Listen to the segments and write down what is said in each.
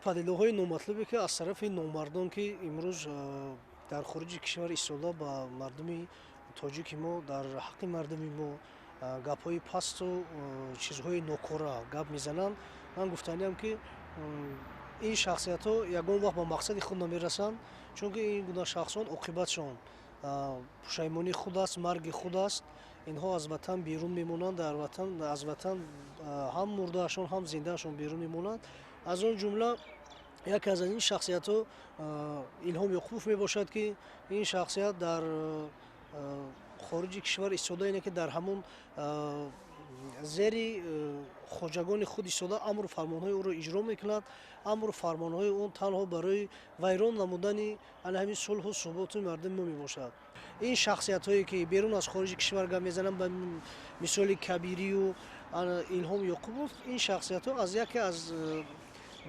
падидоҳои номатлубе ки аз тарафи номардон ки имрӯз дар хориҷи кишвар истифода ба мардуми тоҷики мо дар ҳаққи мардуми мо гапҳои пасту чизҳои нокора гап мезананд, ман гуфтаниам ки ин шахсиятҳо ягон вақт ба мақсади худ намерасанд, чунки ин гуна шахсон оқибатшон пушаймони худ аст, марги худ аст. Инҳо аз ватан берун мемонанд, дар ватан аз ватан ҳам мурдаашон ҳам зиндаашон берун мемонанд. аз он ҷумла яке аз ин шахсиятҳо Илҳом Ёқубов мебошад ки ин шахсият дар хориҷи кишвар истода, ине ки дар ҳамон зери хоҷагони худ истода амру фармонҳои ӯро иҷро мекунад. Амру фармонҳои он танҳо барои вайрон намудани ана ҳамин сулҳу суботи мардуми мо мебошад. Ин шахсиятҳое ки берун аз хориҷи кишвар гап мезананд, ба мисоли Кабирию Илҳом Ёқубов, ин шахсиятҳо аз яке аз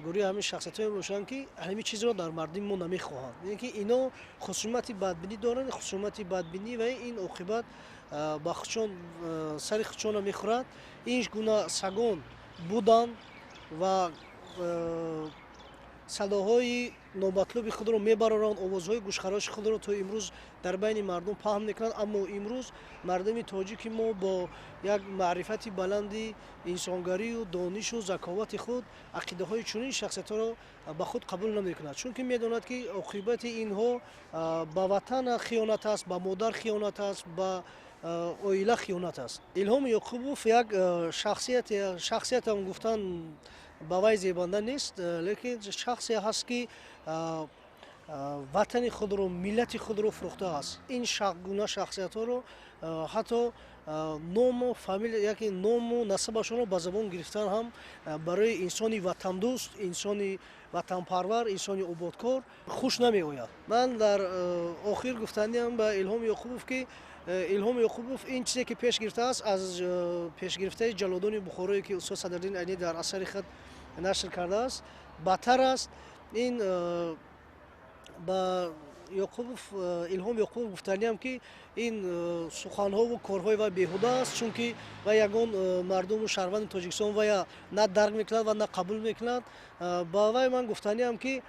гурӯҳи ҳамин шахсиятҳое мебошанд ки ҳамин чизро дар мардуми мо намехоҳанд. Яъне ки ино хусумати бадбинӣ доранд, хусумати бадбинӣ ва ин оқибат ба худшон сари худшона мехӯрад. Ин гуна сагон буданд ва садоҳои номатлуби худро мебароранд, овозҳои гӯшхароши худро то имрӯз дар байни мардум паҳн мекунанд. Аммо имрӯз мардуми тоҷики мо бо як маърифати баланди инсонгарию донишу заковати худ ақидаҳои чунин шахсиятҳоро ба худ қабул намекунад, чунки медонад ки оқибати инҳо ба ватан хиёнат аст, ба модар хиёнат аст, ба оила хиёнат аст. Илҳом Ёқубов як шахсиятам гуфтан ба вай зебанда нест, лекин шахсе ҳаст ки ватани худро, миллати худро фурӯхтааст. Ин гуна шахсиятҳоро ҳатто ному фамилия яке ному насабашонро ба забон гирифтан ҳам барои инсони ватандӯст, инсони ватанпарвар, инсони ободкор хуш намеояд. Ман дар охир гуфтаниам ба Илҳом Ёқубов ки Илҳом Ёқубов ин чизе ки пеш гирифтааст аз пешгирифтаи ҷаллодони Бухороие ки Устод Садриддин Айнӣ дар асари худ нашр кардааст, бадтар аст. Ин ба Илҳом Ёқубов гуфтаниам ки ин суханҳову корҳои вай беҳуда аст, чунки вай ягон мардуму шаҳрванди Тоҷикистон вая на дарк мекунад ва на қабул мекунад. Ба вай ман гуфтаниам ки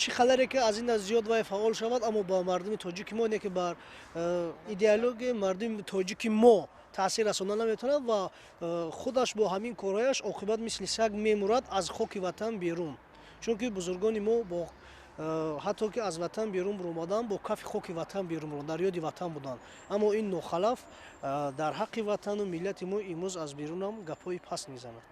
чӣ қаларе ки аз ин зиёд вай фаъол шавад, аммо ба мардуми тоҷики мо, не ки бар идеологияи мардуми тоҷики мо таъсир расона наметавонад ва худаш бо ҳамин корҳояш оқибат мисли саг мемурад аз хоки ватан берун. Чунки бузургони мо бо ҳатто ки аз ватан берун биромаданд, бо кафи хоки ватан берун омаданд, дар ёди ватан буданд. Аммо ин нохалаф дар ҳаққи ватану миллати мо имрӯз аз берунам гапҳои паст мезанад.